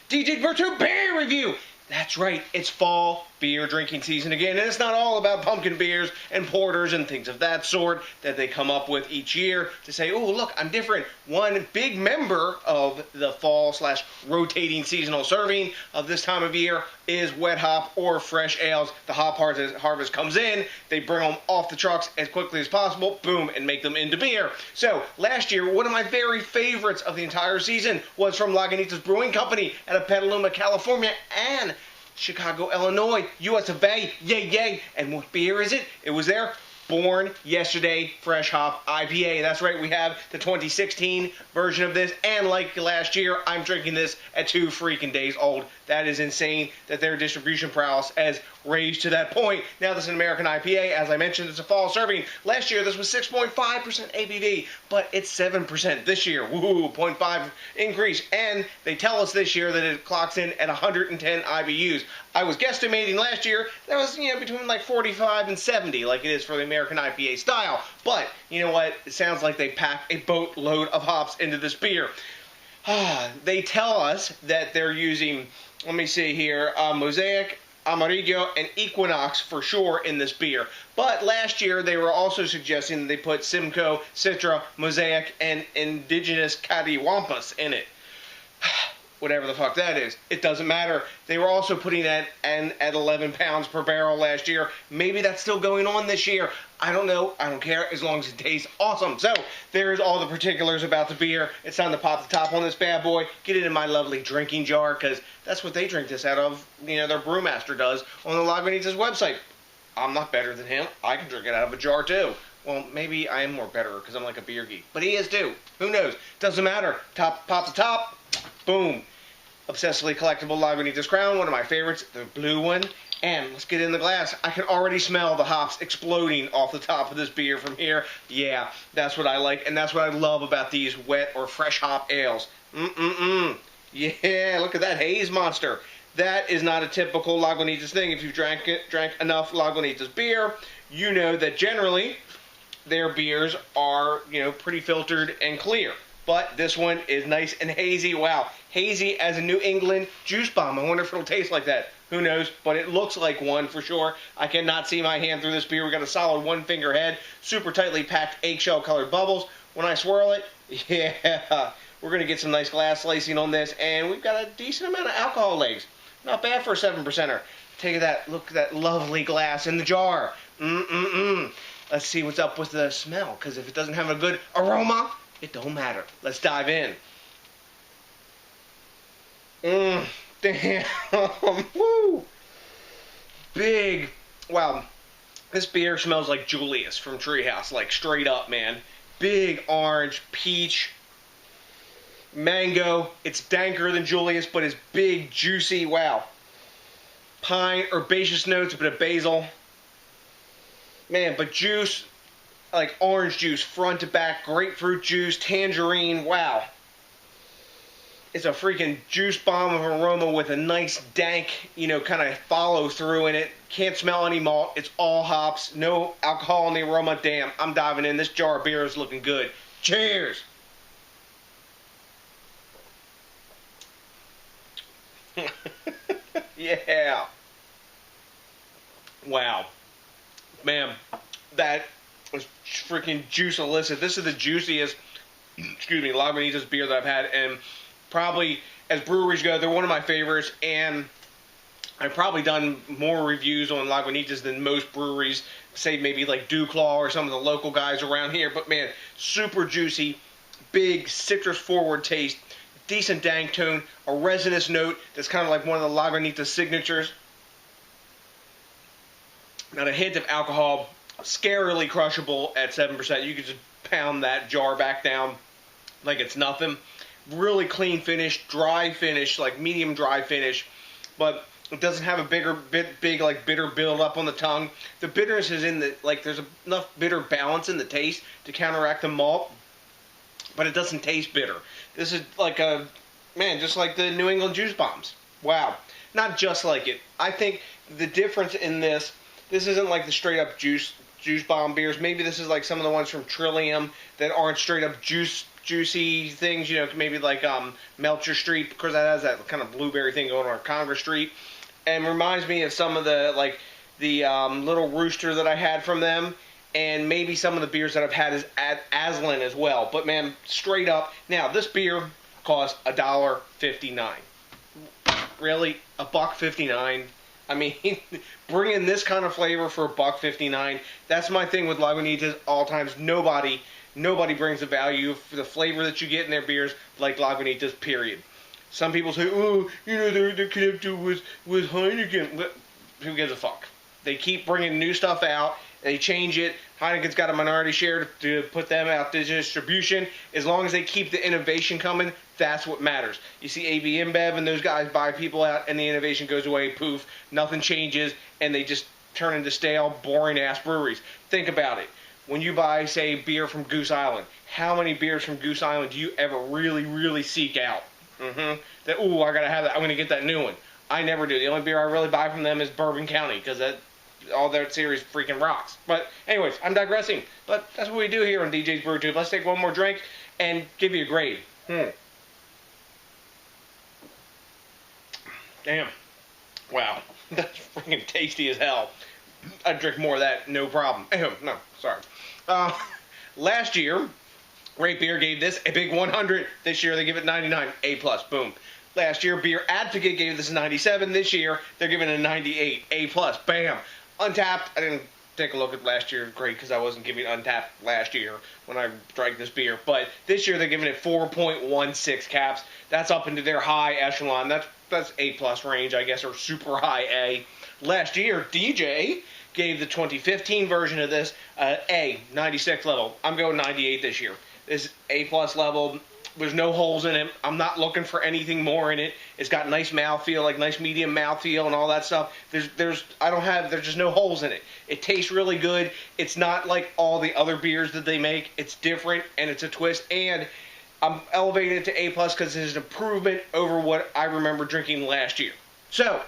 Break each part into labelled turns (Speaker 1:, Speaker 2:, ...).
Speaker 1: DJs BrewTube beer review. That's right, it's fall beer drinking season again, and it's not all about pumpkin beers and porters and things of that sort that they come up with each year to say, oh, look, I'm different. One big member of the fall/rotating seasonal serving of this time of year is wet hop or fresh ales. The hop harvest comes in, they bring them off the trucks as quickly as possible, boom, and make them into beer. So, last year, one of my very favorites of the entire season was from Lagunitas Brewing Company out of Petaluma, California, and Chicago, Illinois, US of A, yay, yay. And what beer is it? It was their Born Yesterday Fresh Hop IPA. That's right, we have the 2016 version of this, and like last year, I'm drinking this at 2 freaking days old. That is insane that their distribution prowess has raised to that point. Now this is an American IPA. As I mentioned, it's a fall serving. Last year, this was 6.5% ABV, but it's 7% this year. Woohoo, 0.5 increase. And they tell us this year that it clocks in at 110 IBUs. I was guesstimating last year that was, between like 45 and 70, like it is for the American IPA style. But, you know what? It sounds like they packed a boatload of hops into this beer. They tell us that they're using, let me see here, Mosaic, Amarillo, and Equinox for sure in this beer. But last year, they were also suggesting that they put Simcoe, Citra, Mosaic, and Indigenous Catawampas in it. Whatever the fuck that is. It doesn't matter. They were also putting that at 11 pounds per barrel last year. Maybe that's still going on this year. I don't know. I don't care as long as it tastes awesome. So, there's all the particulars about the beer. It's time to pop the top on this bad boy. Get it in my lovely drinking jar, because that's what they drink this out of. Their brewmaster does on the Lagunitas website. I'm not better than him. I can drink it out of a jar too. Well, maybe I am more better because I'm like a beer geek. But he is too. Who knows? Doesn't matter. Pop the top. Boom. Obsessively collectible Lagunitas Crown. One of my favorites. The blue one. And let's get in the glass. I can already smell the hops exploding off the top of this beer from here. Yeah, that's what I like. And that's what I love about these wet or fresh hop ales. Yeah, look at that haze monster. That is not a typical Lagunitas thing. If you've drank enough Lagunitas beer, you know that generally their beers are, pretty filtered and clear. But this one is nice and hazy. Wow, hazy as a New England juice bomb. I wonder if it'll taste like that. Who knows? But it looks like one for sure. I cannot see my hand through this beer. We got a solid 1-finger head, super tightly packed eggshell colored bubbles. When I swirl it, yeah, we're going to get some nice glass slicing on this. And we've got a decent amount of alcohol legs. Not bad for a 7%er. Take that, look at that lovely glass in the jar. Let's see what's up with the smell, because if it doesn't have a good aroma, it don't matter. Let's dive in. Damn. Woo. Big. Wow. This beer smells like Julius from Treehouse, like straight up, man. Big orange, peach, mango. It's danker than Julius, but it's big, juicy. Wow. Pine, herbaceous notes, a bit of basil. Man, but juice, like orange juice, front to back, grapefruit juice, tangerine. Wow. It's a freaking juice bomb of aroma with a nice dank, kind of follow through in it. Can't smell any malt. It's all hops. No alcohol in the aroma. Damn, I'm diving in. This jar of beer is looking good. Cheers. Yeah. Wow. Man, that was freaking juice illicit. This is the juiciest, Lagunitas beer that I've had, and probably, as breweries go, they're one of my favorites, and I've probably done more reviews on Lagunitas than most breweries, say maybe like Duclaw or some of the local guys around here, but man, super juicy, big citrus-forward taste, decent dank tone, a resinous note that's kind of like one of the Lagunitas signatures. Not a hint of alcohol, scarily crushable at 7%. You could just pound that jar back down like it's nothing. Really clean finish, dry finish, like medium dry finish, but it doesn't have a big like bitter build up on the tongue. The bitterness is in the, there's enough bitter balance in the taste to counteract the malt. but it doesn't taste bitter. This is like just like the New England juice bombs. Wow. Not just like it. I think the difference in this isn't like the straight up juice bomb beers. Maybe this is like some of the ones from Trillium that aren't straight up juicy things, maybe like Melcher Street, because that has that kind of blueberry thing going on Congress Street. And reminds me of some of the little rooster that I had from them, and maybe some of the beers that I've had is at Aslan as well. But man, straight up, now this beer costs $1.59. Really? $1.59? I mean, bringing this kind of flavor for $1.59, that's my thing with Lagunitas all times. Nobody brings the value for the flavor that you get in their beers like Lagunitas, period. Some people say, oh, they're connected with Heineken. Who gives a fuck? They keep bringing new stuff out. They change it. Heineken's got a minority share to put them out to distribution. As long as they keep the innovation coming, that's what matters. You see AB InBev and those guys buy people out, and the innovation goes away, poof, nothing changes, and they just turn into stale, boring-ass breweries. Think about it. When you buy, say, beer from Goose Island, how many beers from Goose Island do you ever really, really seek out? That, ooh, I gotta have that. I'm gonna get that new one. I never do. The only beer I really buy from them is Bourbon County, because all their series freaking rocks. But anyways, I'm digressing. But that's what we do here on DJs BrewTube. Let's take one more drink and give you a grade. Damn. Wow. That's freaking tasty as hell. I'd drink more of that, no problem. No, sorry. Last year, Rate Beer gave this a big 100. This year, they give it 99. A+. Boom. Last year, Beer Advocate gave this a 97. This year, they're giving it a 98. A+. Bam. Untapped. I didn't take a look at last year's grade because I wasn't giving Untapped last year when I drank this beer. But this year, they're giving it 4.16 caps. That's up into their high echelon. That's A+ range, I guess, or super high A. Last year, DJ gave the 2015 version of this A, 96 level. I'm going 98 this year. This A+ level. There's no holes in it. I'm not looking for anything more in it. It's got nice mouthfeel, like nice medium mouthfeel and all that stuff. There's just no holes in it. It tastes really good. It's not like all the other beers that they make. It's different and it's a twist. And I'm elevating it to A+ because it's an improvement over what I remember drinking last year. So,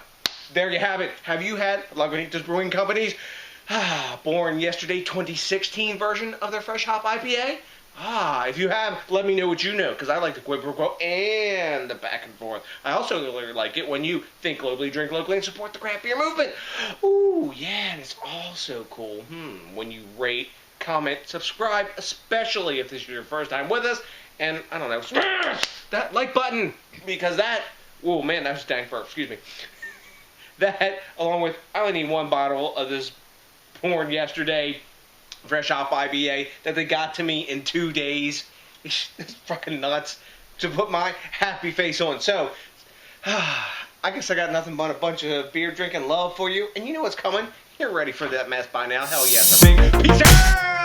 Speaker 1: there you have it. Have you had Lagunitas Brewing Company's born yesterday 2016 version of their Fresh Hop IPA? If you have, let me know what you know, because I like the quid pro quo and the back and forth. I also really like it when you think globally, drink locally, and support the craft beer movement. Ooh, yeah, and it's also cool when you rate, comment, subscribe, especially if this is your first time with us, and, I don't know, smash that like button, because that, oh man, that was dang fur, excuse me. That, along with, I only need one bottle of this born yesterday Fresh Hop IPA that they got to me in 2 days. It's fucking nuts to put my happy face on. So, I guess I got nothing but a bunch of beer drinking love for you. And you know what's coming? You're ready for that mess by now. Hell yes. Peace out!